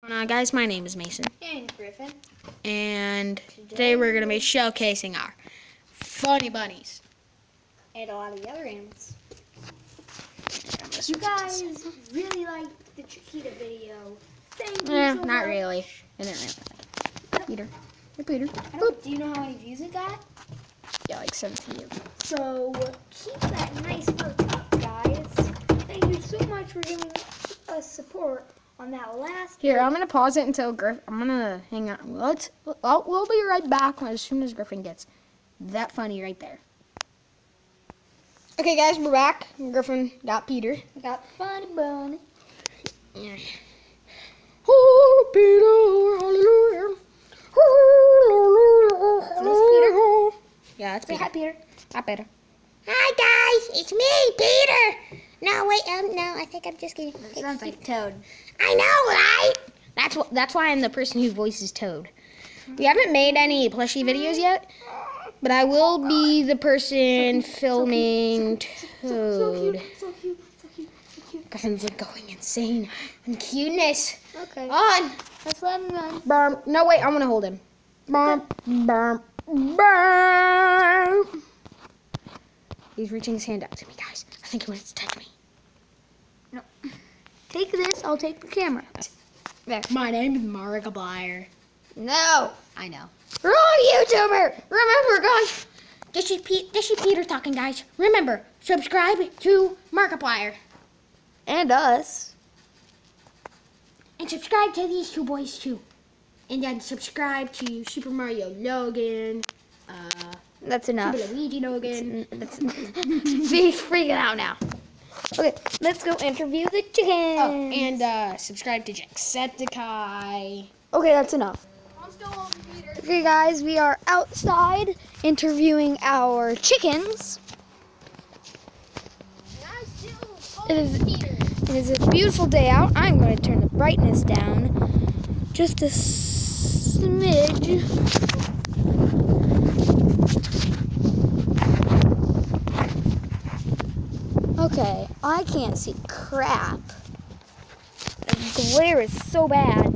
Guys, my name is Mason. And Griffin. And today we're going to be showcasing our funny bunnies. And a lot of the other animals. You You guys really liked the Chiquita video. Thank you so much. Not really. I didn't really like it. Peter. Hey, Peter. Do you know how many views it got? Yeah, like 17. So keep that nice work up, guys. Thank you so much for giving us support on that last Here, I'm going to pause it until Griffin. I'm going to hang on. We'll be right back as soon as Griffin gets that funny right there. Okay, guys, we're back. Griffin got Peter. Got the funny bunny. Yeah. Oh, Peter, hallelujah. Peter? Yeah, that's Say Peter. hi, Peter. Hi, Peter. Hi, guys. It's me, Peter. No, wait, no, I think I'm just kidding. That sounds like Toad. I know, right? That's why I'm the person who voices Toad. We haven't made any plushie videos yet, but I will be the person filming Toad. So cute. Griffin's like going insane on cuteness. Okay. On. Let's let him run. Burm. No, wait, I want to hold him. Burm. Burm. Burm. He's reaching his hand out to me, guys. I think he wants to touch me. No. Take this. I'll take the camera. There. My name is Markiplier. No. I know. Wrong YouTuber. Remember, guys. This is Peter talking, guys. Remember, subscribe to Markiplier. And us. And subscribe to these two boys, too. And then subscribe to Super Mario Logan. That's enough. Super Luigi Logan. He's freaking out now. Okay, let's go interview the chicken. Oh, and subscribe to Jacksepticeye. Okay, that's enough. Okay, guys, we are outside interviewing our chickens. It is a beautiful day out. I'm going to turn the brightness down just a smidge. Okay, I can't see crap. The glare is so bad.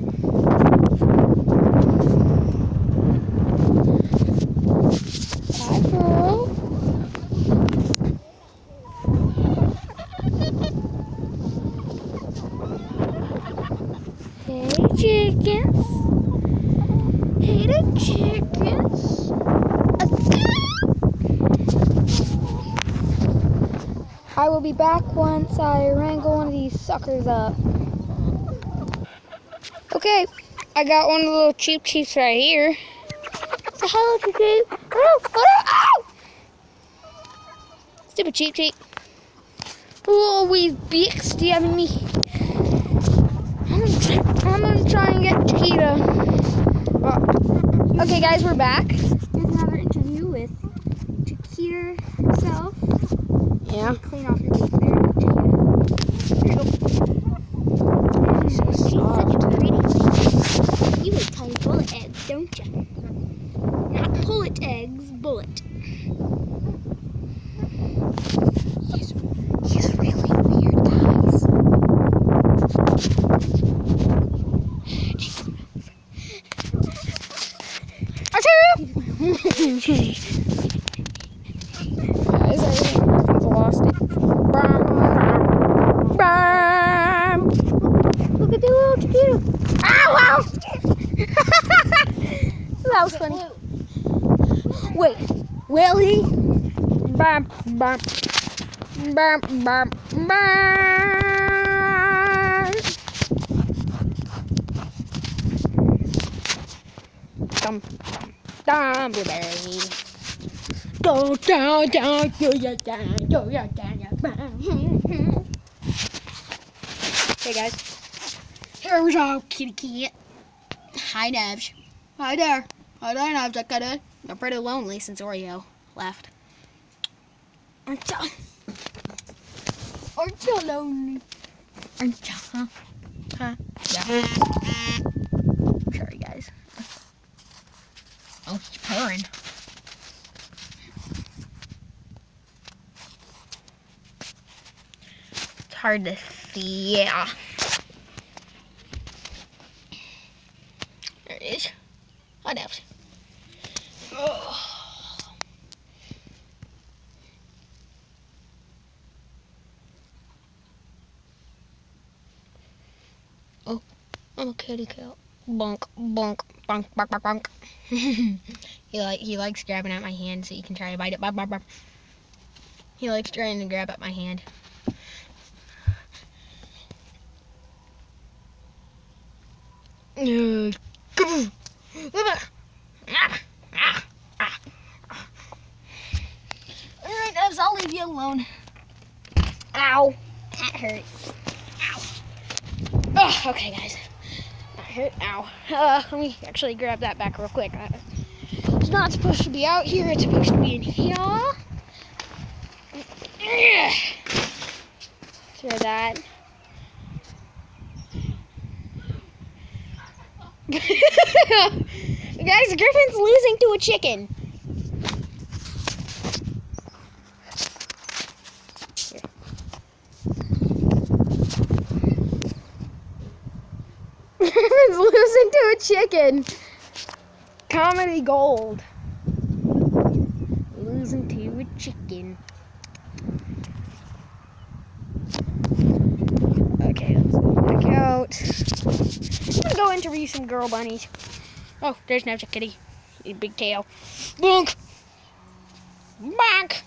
Hi, girl. Hey, chickens. Hey, the chickens. I will be back once I wrangle one of these suckers up. Okay, I got one of the little Cheep Cheeps right here. Say hello, Cheep Cheep. Oh! Stupid Cheep Cheep. Oh, we big stabbing me. I'm gonna try and get Chiquita. Okay, guys, we're back. Here's another interview with Chiquita herself. Yeah. Clean off your beak there, Chiquita. There you go. She's so She's soft. such a pretty lady. You would tiny bullet eggs, don't you? Not pullet eggs, bullet. He's really weird, guys. Guys, everything's lost it. Look at the little Chiquita. Ow, ow. That was funny. Wait, will he? Bam, bam, bam, bam, bam. Dum, dum, blueberry. Go down, down, go ya down, go ya down, ya bam. Hey guys, here's our kitty cat. Hi, Nubs. Hi there. Hi there, Nubs. I'm pretty lonely since Oreo left. Aren't you lonely? Aren't you? Huh? Huh? Yeah. Sorry, guys. Oh, he's purring. It's hard to see. Yeah. it is. I doubt. Oh. Oh, I'm a kitty cat. Bonk, bonk, bonk, bonk, bonk, bonk. He likes grabbing at my hand so you can try to bite it. Bonk, bonk, bonk. He likes trying to grab at my hand. Alright, Nevs, I'll leave you alone. Ow. That hurt. Ow. Oh, okay, guys. That hurt. Ow. Let me actually grab that back real quick. It's not supposed to be out here. It's supposed to be in here. Throw that. Guys, Griffin's losing to a chicken. Here. Griffin's losing to a chicken. Comedy gold. Losing to a chicken. Okay, let's go back out. I'm gonna go interview some girl bunnies. Oh, there's no kitty. You big tail. Bonk! Bonk!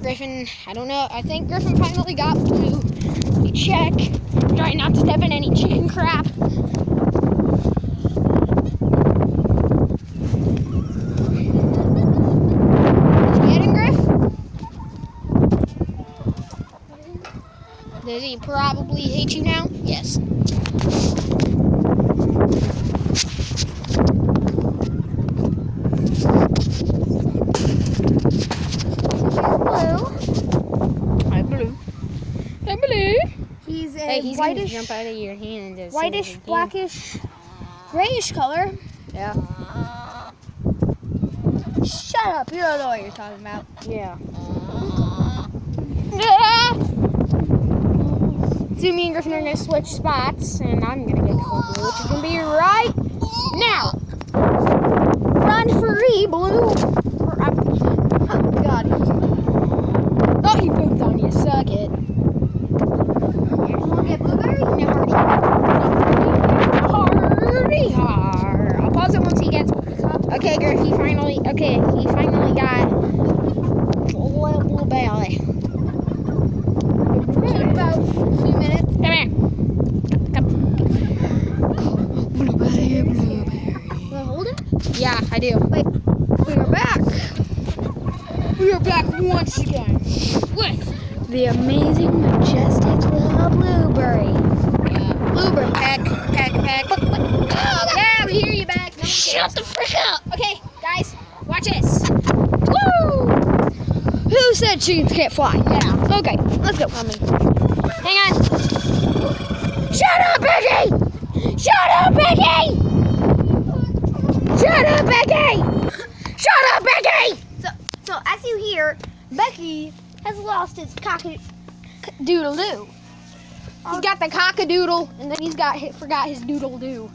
Griffin, I don't know. I think Griffin finally got blue. Let me check. Try not to step in any chicken crap. Did you get him, Griff? Does he probably hate you now? Yes. He's a Hey, he's whitish, gonna jump out of your hand. As whitish, soon as blackish, grayish color. Yeah. Shut up! You don't know what you're talking about. Yeah. So me and Griffin are gonna switch spots, and I'm gonna get cold blue, which is gonna be right now. Run free, blue. Oh God! Oh, he pooped on you. Suck it. You want to get blueberry? No, hardy. Har. I'll pause it once he gets. Okay, Griff. He finally got little blueberry. Took about 2 minutes. Come here. Come. Blueberry. Want to hold him? Yeah, I do. Wait. We are back. We are back once again with The amazing, majestic little blueberry. blueberry. Peck. Yeah, we hear you back. No, shut the frick up. Okay, guys, watch this. Woo! Who said chickens can't fly? Yeah. Okay, let's go. Hang on. Shut up, Becky! Shut up, Becky! Shut up, Becky! Shut up, Becky! So as you hear, Becky has lost his cock-a-doodle-doo. He's got the cock-a-doodle, and then forgot his doodle-doo.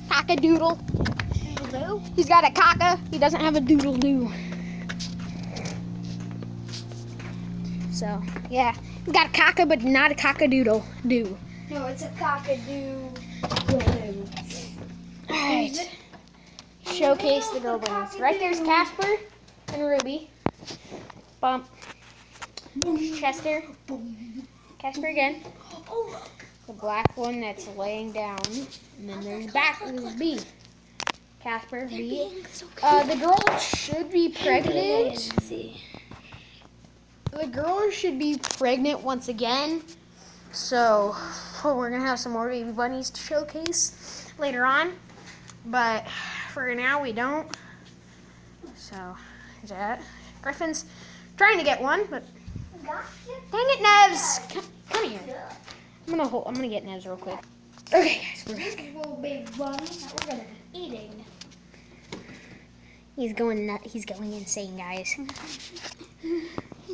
Cock-a-doodle. Doodle-doo? He's got a cocka. He doesn't have a doodle-doo. So, yeah. He's got a cocka, but not a cock-a-doodle-doo. No, it's a cock-a-doodle. Alright. Showcase the girl bunnies. Right there's Casper and Ruby. Bump. Chester. Casper again. The black one that's laying down. And then there's B. Casper, B. The girl should be pregnant. The girl should be pregnant once again. So, we're going to have some more baby bunnies to showcase later on. But for now, we don't. So, is that? Griffin's trying to get one, but dang it, Nevs! Come here. I'm gonna get Nevs real quick. Okay, guys, we're back. Little big bunny that we're gonna be eating. He's going insane, guys.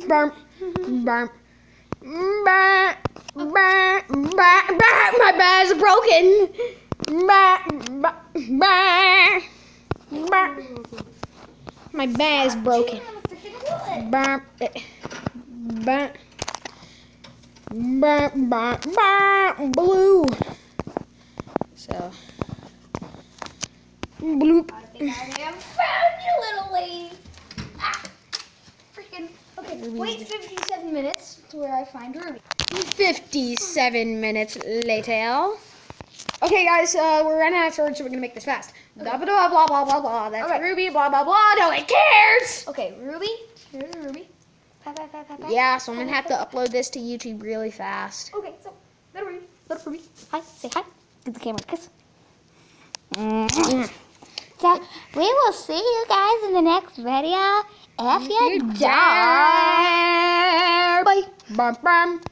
Burp, burp, burp, burp, burp, burp. My bags are broken. My bat is broken. Blue. So. Bloop. I think I have found you, little lady. Ah, freaking. Okay, wait 57 minutes to where I find Ruby. 57 minutes later. Okay, guys, we're running out of storage, so we're gonna make this fast. Blah blah blah blah blah blah blah. That's Okay. Ruby. Blah blah blah. No one cares. Okay, Ruby. Here's Ruby. Yeah, so I'm gonna have to upload this to YouTube really fast. Okay, so little Ruby. Little Ruby. Hi. Say hi. Give the camera a kiss. So we will see you guys in the next video. If you Bye. Bye.